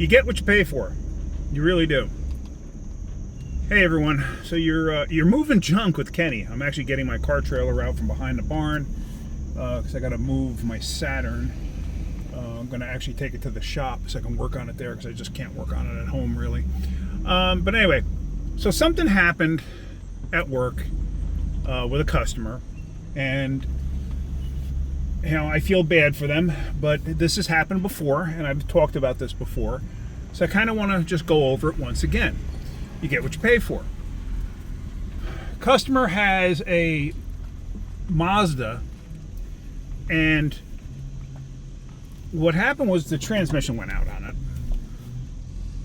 You get what you pay for. You really do. Hey everyone, so you're moving junk with Kenny. I'm actually getting my car trailer out from behind the barn because I got to move my Saturn. I'm going to actually take it to the shop so I can work on it there because I just can't work on it at home really. But anyway, so something happened at work with a customer, and you know, I feel bad for them, but this has happened before, and I've talked about this before, so I kind of want to just go over it once again. You get what you pay for. Customer has a Mazda, and what happened was the transmission went out on it.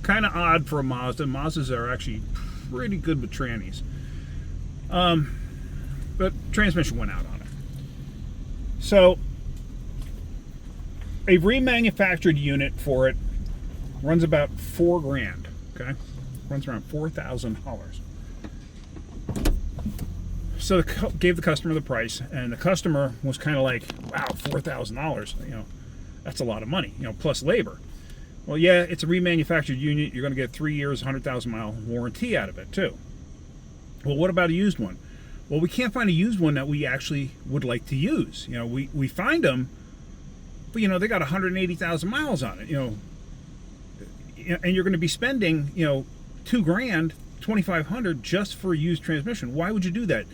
Kind of odd for a Mazda. Mazdas are actually pretty good with trannies. But transmission went out on it. So a remanufactured unit for it runs about $4,000. Okay, runs around $4,000. So gave the customer the price, and the customer was kind of like, "Wow, $4,000! You know, that's a lot of money. You know, plus labor." Well, yeah, it's a remanufactured unit. You're going to get 3 years, 100,000-mile warranty out of it too. Well, what about a used one? Well, we can't find a used one that we actually would like to use. You know, we find them, but you know, they got 180,000 miles on it. You know, and you're going to be spending, you know, $2,000, $2,500 just for a used transmission. Why would you do that?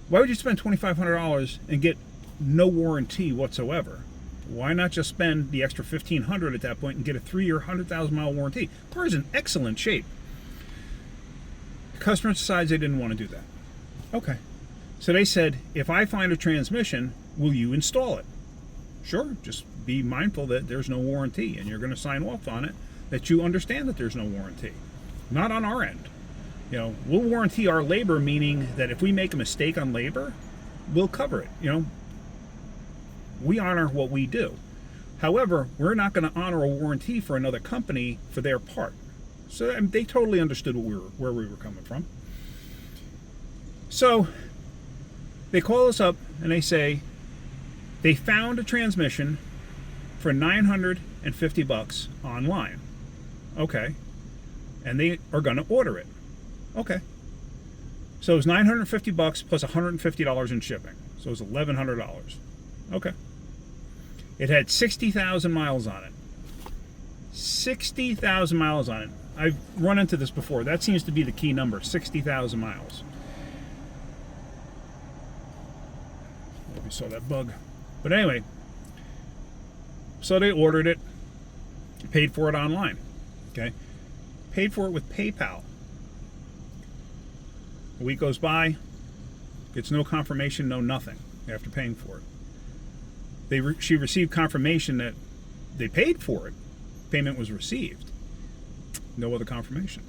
Why would you spend $2,500 and get no warranty whatsoever? Why not just spend the extra $1,500 at that point and get a 3-year, 100,000-mile warranty? The car is in excellent shape. The customer decides they didn't want to do that. Okay. So they said, if I find a transmission, will you install it? Sure, just be mindful that there's no warranty, and you're going to sign off on it, that you understand that there's no warranty. Not on our end. You know, we'll warranty our labor, meaning that if we make a mistake on labor, we'll cover it. You know, we honor what we do. However, we're not going to honor a warranty for another company for their part. So they totally understood where we were coming from. So they call us up and they say they found a transmission for $950 online. Okay. And they are going to order it. Okay. So it was $950 plus $150 in shipping. So it was $1,100. Okay. It had 60,000 miles on it. 60,000 miles on it. I've run into this before. That seems to be the key number, 60,000 miles. We saw that bug. But anyway, so they ordered it, paid for it online. Okay? Paid for it with PayPal. A week goes by, gets no confirmation, no nothing after paying for it. She received confirmation that they paid for it. Payment was received. No other confirmation.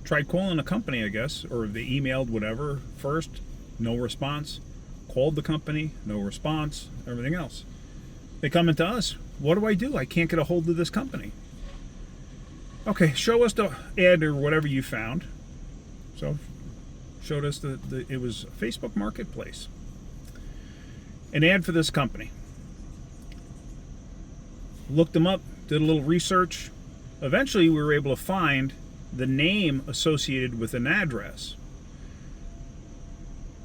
Tried calling the company, I guess, or they emailed whatever first. No response. Called the company. No response. Everything else. They come into us. What do? I can't get a hold of this company. Okay, show us the ad or whatever you found. So, showed us it was a Facebook Marketplace. An ad for this company. Looked them up, did a little research. Eventually, we were able to find the name associated with an address.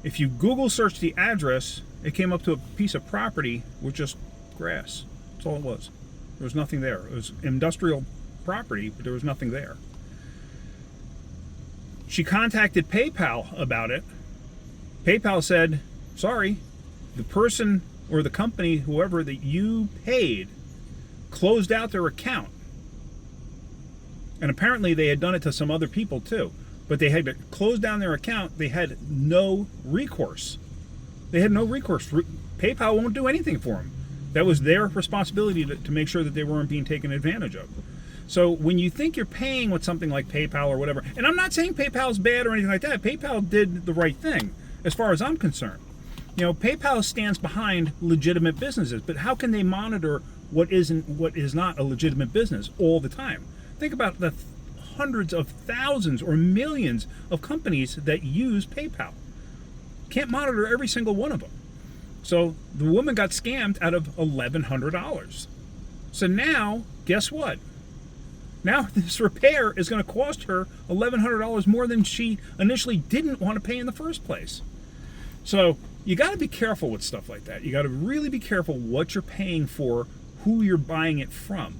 If you Google search the address, it came up to a piece of property with just grass. That's all it was. There was nothing there. It was industrial property, but there was nothing there. She contacted PayPal about it. PayPal said, sorry, the person or the company, whoever that you paid, closed out their account. And apparently they had done it to some other people too. But they had to close down their account. They had no recourse. They had no recourse. PayPal won't do anything for them. That was their responsibility to make sure that they weren't being taken advantage of. So when you think you're paying with something like PayPal or whatever, and I'm not saying PayPal's bad or anything like that. PayPal did the right thing as far as I'm concerned. You know, PayPal stands behind legitimate businesses, but how can they monitor what is not a legitimate business all the time? Think about the hundreds of thousands or millions of companies that use PayPal. Can't monitor every single one of them. So the woman got scammed out of $1,100. So now, guess what? Now this repair is going to cost her $1,100 more than she initially didn't want to pay in the first place. So you got to be careful with stuff like that. You got to really be careful what you're paying for, who you're buying it from.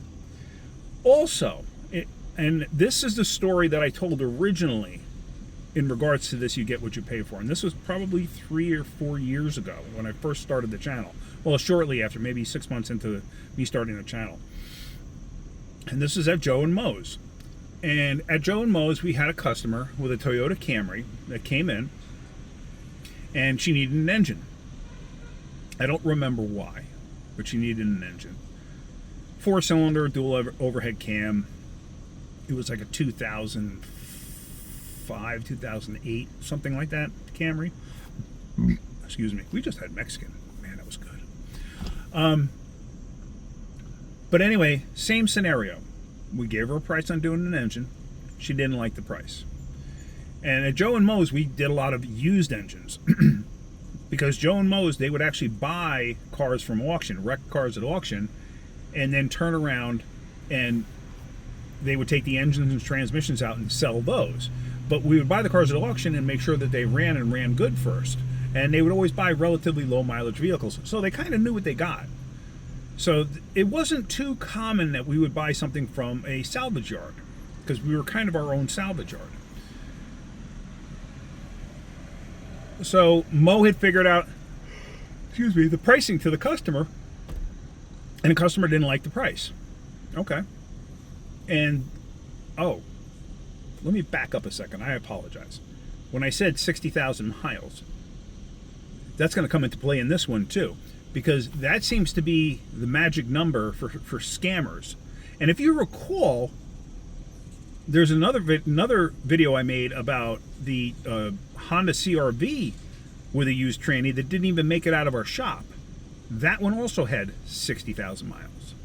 Also, and this is the story that I told originally in regards to this, you get what you pay for. And this was probably 3 or 4 years ago when I first started the channel. Well, shortly after, maybe 6 months into me starting the channel. And this is at Joe and Moes. And at Joe and Moes, we had a customer with a Toyota Camry that came in, and she needed an engine. I don't remember why, but she needed an engine. 4-cylinder, dual overhead cam. It was like a 2005, 2008, something like that, Camry. Excuse me. We just had Mexican. Man, that was good. But anyway, same scenario. We gave her a price on doing an engine. She didn't like the price. And at Joe and Moes, we did a lot of used engines. Because Joe and Moes, they would actually buy cars from auction, wrecked cars at auction, and then turn around and they would take the engines and transmissions out and sell those. But we would buy the cars at auction and make sure that they ran good first. And they would always buy relatively low mileage vehicles. So they kind of knew what they got. So it wasn't too common that we would buy something from a salvage yard, because we were kind of our own salvage yard. So Mo had figured out, the pricing to the customer, and the customer didn't like the price. Okay. And, let me back up a second. I apologize. When I said 60,000 miles, that's going to come into play in this one too, because that seems to be the magic number for scammers. And if you recall, there's another video I made about the Honda CR-V with a used tranny that didn't even make it out of our shop. That one also had 60,000 miles.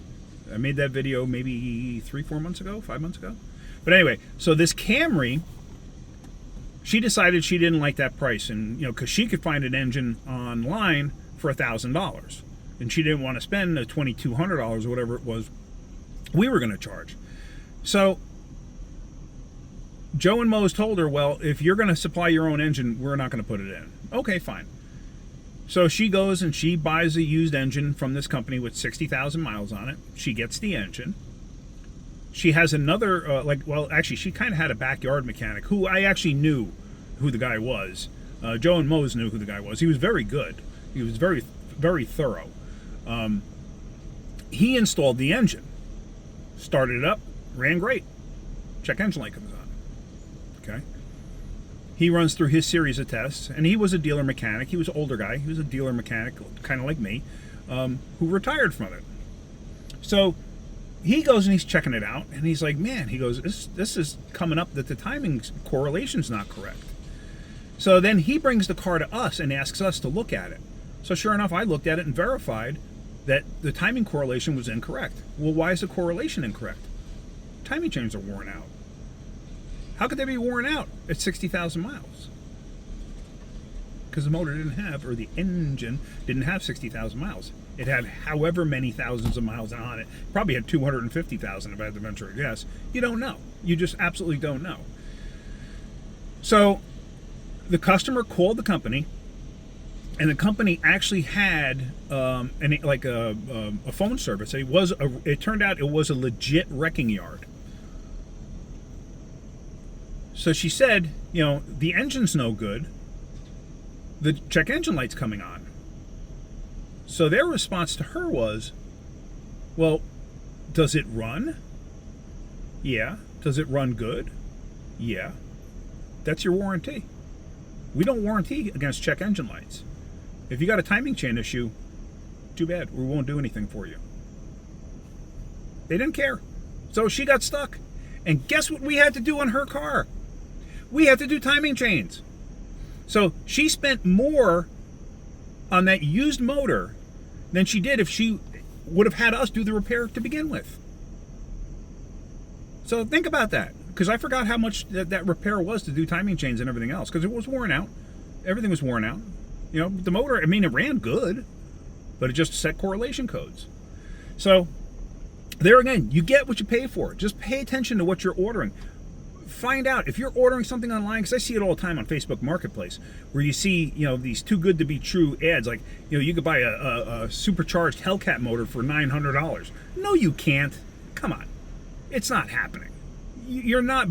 I made that video maybe 3-4 months ago, 5 months ago. But anyway, so this Camry, she decided she didn't like that price, and because she could find an engine online for $1,000, and she didn't want to spend the $2,200 or whatever it was we were going to charge. So Joe and Moes told her, well, if you're going to supply your own engine, we're not going to put it in. Okay, fine. So she goes and she buys a used engine from this company with 60,000 miles on it. She gets the engine. She has another, she kind of had a backyard mechanic who I actually knew who the guy was. Joe and Moes knew who the guy was. He was very good. He was very, very thorough. He installed the engine, started it up, ran great. Check engine light comes on. Okay. He runs through his series of tests, and he was a dealer mechanic. He was an older guy. He was a dealer mechanic, kind of like me, who retired from it. So he goes and he's checking it out, and he's like, man, he goes, this is coming up that the timing correlation's not correct. So then he brings the car to us and asks us to look at it. So sure enough, I looked at it and verified that the timing correlation was incorrect. Well, why is the correlation incorrect? Timing chains are worn out. How could they be worn out at 60,000 miles? Because the motor didn't have, or the engine didn't have 60,000 miles. It had however many thousands of miles on it. Probably had 250,000 if I had to venture a guess. You don't know. You just absolutely don't know. So the customer called the company, and the company actually had a phone service. It turned out it was a legit wrecking yard. So she said, the engine's no good. The check engine light's coming on. So their response to her was, well, does it run? Yeah. Does it run good? Yeah. That's your warranty. We don't warranty against check engine lights. If you got a timing chain issue, too bad. We won't do anything for you. They didn't care. So she got stuck. And guess what we had to do on her car? We had to do timing chains. So she spent more on that used motor than she did if she would have had us do the repair to begin with. So think about that, because I forgot how much that repair was to do timing chains and everything else, because it was worn out. Everything was worn out. The motor, it ran good, but it just set correlation codes. So there again, you get what you pay for. Just pay attention to what you're ordering. Find out if you're ordering something online, because I see it all the time on Facebook Marketplace, where you see, these too good to be true ads, like, you could buy a supercharged Hellcat motor for $900. No, you can't. Come on. It's not happening. You're not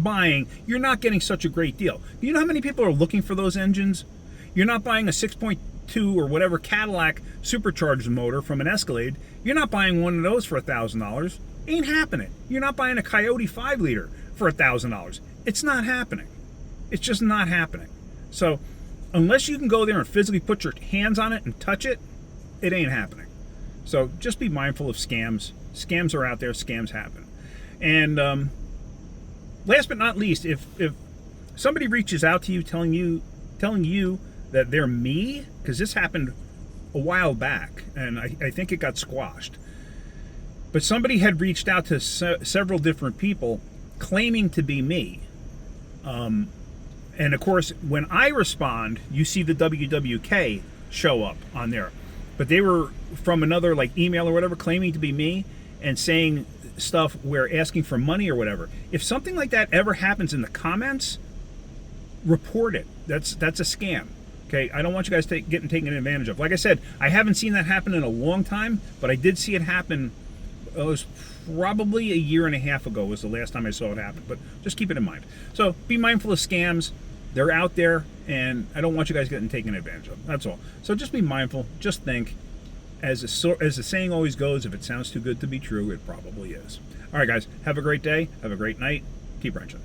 getting such a great deal. You know how many people are looking for those engines? You're not buying a 6.2 or whatever Cadillac supercharged motor from an Escalade. You're not buying one of those for $1,000. Ain't happening. You're not buying a Coyote 5-liter for $1,000. It's not happening. It's just not happening. So unless you can go there and physically put your hands on it and touch it, it ain't happening. So just be mindful of scams. Scams are out there. Scams happen. And last but not least, if somebody reaches out to you telling you that they're me, because this happened a while back, and I think it got squashed. But somebody had reached out to several different people claiming to be me. And of course, when I respond, you see the WWK show up on there. But they were from another email or whatever claiming to be me and saying stuff where asking for money or whatever. If something like that ever happens in the comments, report it. That's a scam. Okay, I don't want you guys getting taken advantage of. Like I said, I haven't seen that happen in a long time, but I did see it happen. It was probably a year and a half ago was the last time I saw it happen. But just keep it in mind. So be mindful of scams. They're out there, and I don't want you guys getting taken advantage of. That's all. So just be mindful. Just think. As the saying always goes, if it sounds too good to be true, it probably is. All right, guys. Have a great day. Have a great night. Keep wrenching.